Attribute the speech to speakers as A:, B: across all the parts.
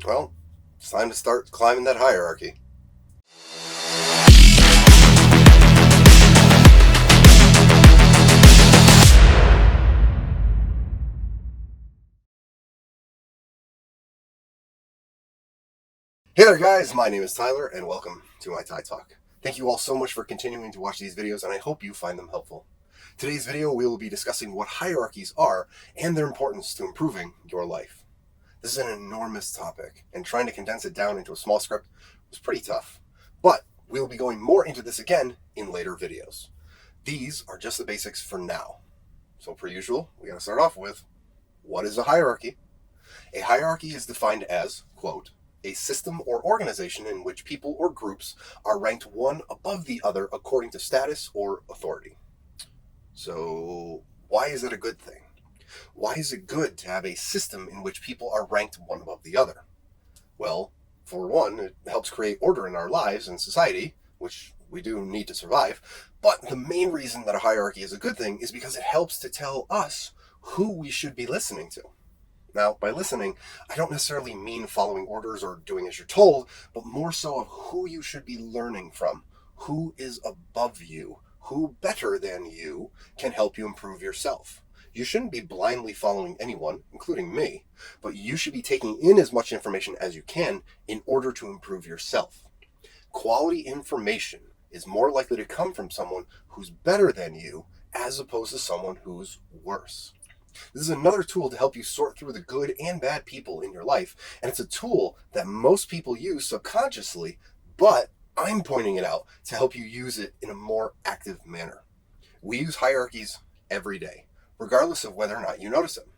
A: Well, it's time to start climbing that hierarchy. Hey there guys, my name is Tyler and welcome to my Ty Talk. Thank you all so much for continuing to watch these videos and I hope you find them helpful. Today's video we will be discussing what hierarchies are and their importance to improving your life. This is an enormous topic and trying to condense it down into a small script was pretty tough. But we will be going more into this again in later videos. These are just the basics for now. So per usual, we gotta start off with, what is a hierarchy? A hierarchy is defined as, quote, a system or organization in which people or groups are ranked one above the other according to status or authority. So, why is it a good thing? Why is it good to have a system in which people are ranked one above the other? Well, for one, it helps create order in our lives and society, which we do need to survive, but the main reason that a hierarchy is a good thing is because it helps to tell us who we should be listening to. Now, by listening, I don't necessarily mean following orders or doing as you're told, but more so of who you should be learning from, who is above you, who better than you can help you improve yourself. You shouldn't be blindly following anyone, including me, but you should be taking in as much information as you can in order to improve yourself. Quality information is more likely to come from someone who's better than you as opposed to someone who's worse. This is another tool to help you sort through the good and bad people in your life, and it's a tool that most people use subconsciously, but I'm pointing it out to help you use it in a more active manner. We use hierarchies every day, regardless of whether or not you notice them.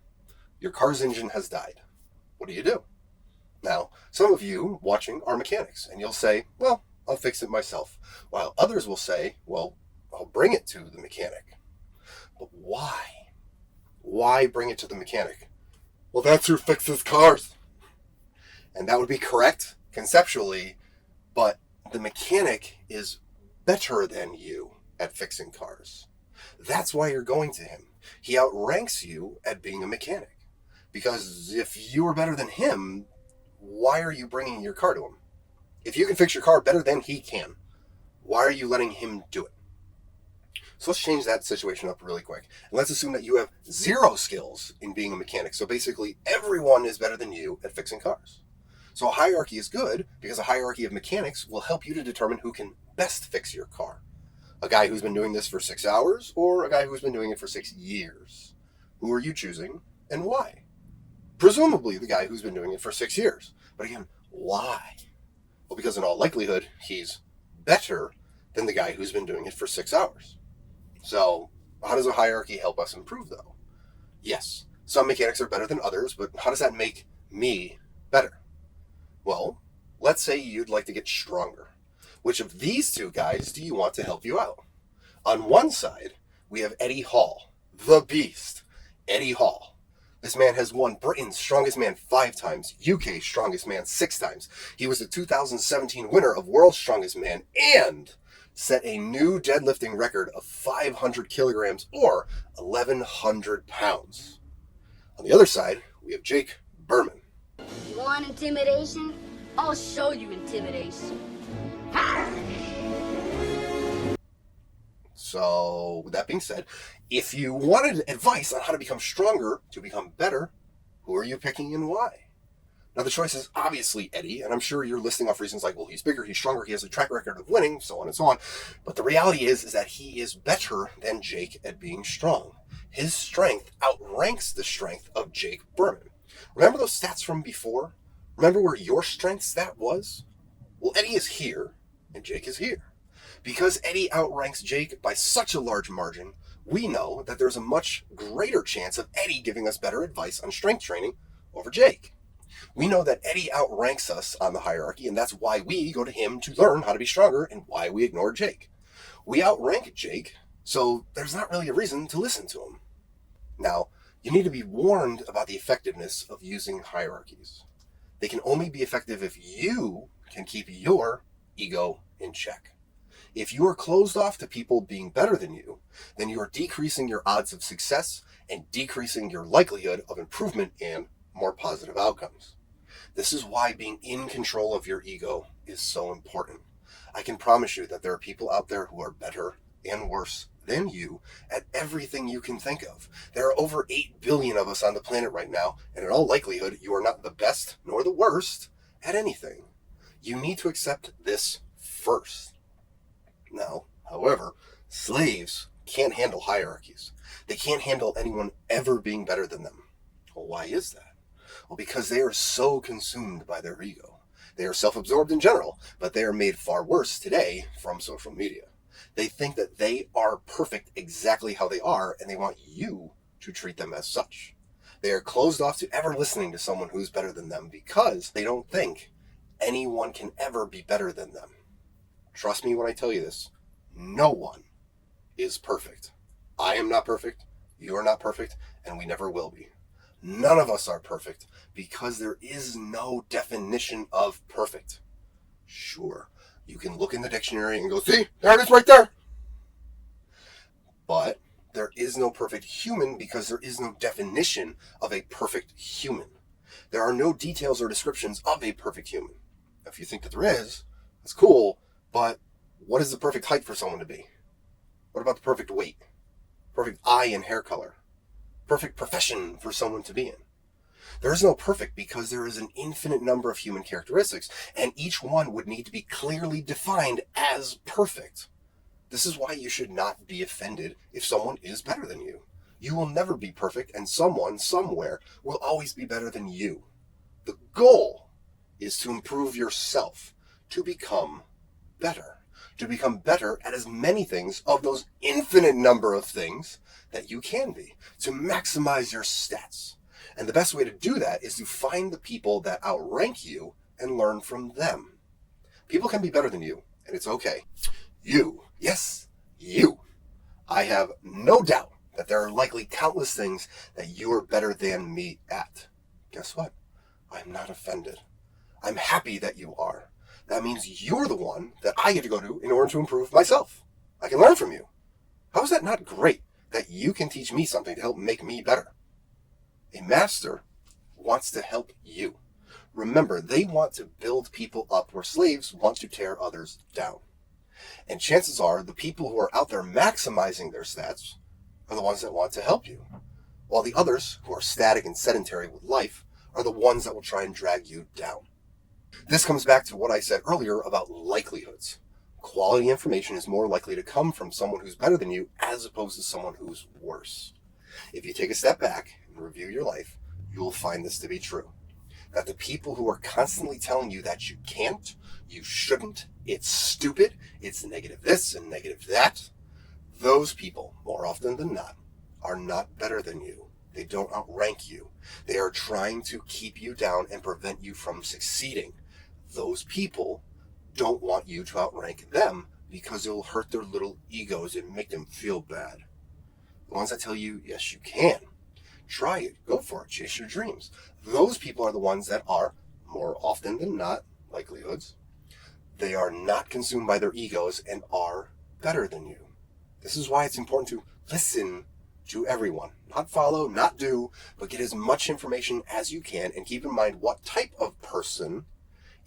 A: Your car's engine has died. What do? Now, some of you watching are mechanics, and you'll say, well, I'll fix it myself, while others will say, well, I'll bring it to the mechanic. But why? Why bring it to the mechanic? Well, that's who fixes cars. And that would be correct conceptually, but the mechanic is better than you at fixing cars. That's why you're going to him. He outranks you at being a mechanic. Because if you were better than him, why are you bringing your car to him? If you can fix your car better than he can, why are you letting him do it? So let's change that situation up really quick. And let's assume that you have zero skills in being a mechanic. So basically, everyone is better than you at fixing cars. So a hierarchy is good because a hierarchy of mechanics will help you to determine who can best fix your car. A guy who's been doing this for 6 hours or a guy who's been doing it for 6 years. Who are you choosing and why? Presumably the guy who's been doing it for 6 years. But again, why? Well, because in all likelihood, he's better than the guy who's been doing it for 6 hours. So, how does a hierarchy help us improve, though? Yes, some mechanics are better than others, but how does that make me better? Well, let's say you'd like to get stronger. Which of these two guys do you want to help you out? On one side, we have Eddie Hall, the beast. Eddie Hall. This man has won Britain's Strongest Man 5 times, UK's Strongest Man 6 times. He was the 2017 winner of World's Strongest Man and set a new deadlifting record of 500 kilograms or 1,100 pounds. On the other side, we have Jake Berman.
B: You want intimidation? I'll show you intimidation.
A: So, with that being said, if you wanted advice on how to become stronger, to become better, who are you picking and why? Now, the choice is obviously Eddie, and I'm sure you're listing off reasons like, well, he's bigger, he's stronger, he has a track record of winning, so on and so on. But the reality is that he is better than Jake at being strong. His strength outranks the strength of Jake Berman. Remember those stats from before? Remember where your strength stat was? Well, Eddie is here, and Jake is here. Because Eddie outranks Jake by such a large margin, we know that there's a much greater chance of Eddie giving us better advice on strength training over Jake. We know that Eddie outranks us on the hierarchy, and that's why we go to him to learn how to be stronger and why we ignore Jake. We outrank Jake, so there's not really a reason to listen to him. Now, you need to be warned about the effectiveness of using hierarchies. They can only be effective if you can keep your ego in check. If you are closed off to people being better than you, then you are decreasing your odds of success and decreasing your likelihood of improvement and more positive outcomes. This is why being in control of your ego is so important. I can promise you that there are people out there who are better and worse than you at everything you can think of. There are over 8 billion of us on the planet right now, and in all likelihood, you are not the best nor the worst at anything. You need to accept this first. Now, however, slaves can't handle hierarchies. They can't handle anyone ever being better than them. Well, why is that? Well, because they are so consumed by their ego. They are self-absorbed in general, but they are made far worse today from social media. They think that they are perfect exactly how they are, and they want you to treat them as such. They are closed off to ever listening to someone who's better than them because they don't think anyone can ever be better than them. Trust me when I tell you this, no one is perfect. I am not perfect, you are not perfect, and we never will be. None of us are perfect because there is no definition of perfect. Sure, you can look in the dictionary and go, see, there it is right there. But there is no perfect human because there is no definition of a perfect human. There are no details or descriptions of a perfect human. If you think that there is, that's cool, but what is the perfect height for someone to be? What about the perfect weight? Perfect eye and hair color? Perfect profession for someone to be in? There is no perfect because there is an infinite number of human characteristics, and each one would need to be clearly defined as perfect. This is why you should not be offended if someone is better than you. You will never be perfect, and someone, somewhere, will always be better than you. The goal is to improve yourself, to become better. To become better at as many things of those infinite number of things that you can be. To maximize your stats. And the best way to do that is to find the people that outrank you and learn from them. People can be better than you, and it's okay. You, yes, you. I have no doubt that there are likely countless things that you are better than me at. Guess what? I'm not offended. I'm happy that you are. That means you're the one that I get to go to in order to improve myself. I can learn from you. How is that not great that you can teach me something to help make me better? A master wants to help you. Remember, they want to build people up where slaves want to tear others down. And chances are the people who are out there maximizing their stats are the ones that want to help you, while the others who are static and sedentary with life are the ones that will try and drag you down. This comes back to what I said earlier about likelihoods. Quality information is more likely to come from someone who's better than you as opposed to someone who's worse. If you take a step back and review your life, you will find this to be true. That the people who are constantly telling you that you can't, you shouldn't, it's stupid, it's negative this and negative that, those people, more often than not, are not better than you. They don't outrank you. They are trying to keep you down and prevent you from succeeding. Those people don't want you to outrank them because it will hurt their little egos and make them feel bad. The ones that tell you, yes, you can. Try it. Go for it. Chase your dreams. Those people are the ones that are, more often than not, likelihoods. They are not consumed by their egos and are better than you. This is why it's important to listen to everyone. Not follow, not do, but get as much information as you can and keep in mind what type of person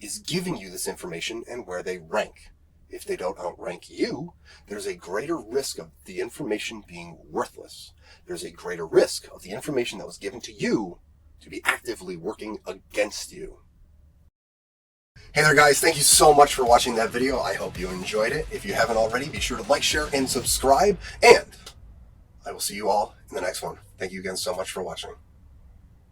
A: is giving you this information and where they rank. If they don't outrank you, there's a greater risk of the information being worthless. There's a greater risk of the information that was given to you to be actively working against you. Hey there guys, thank you so much for watching that video. I hope you enjoyed it. If you haven't already, be sure to like, share, and subscribe. And I will see you all in the next one. Thank you again so much for watching.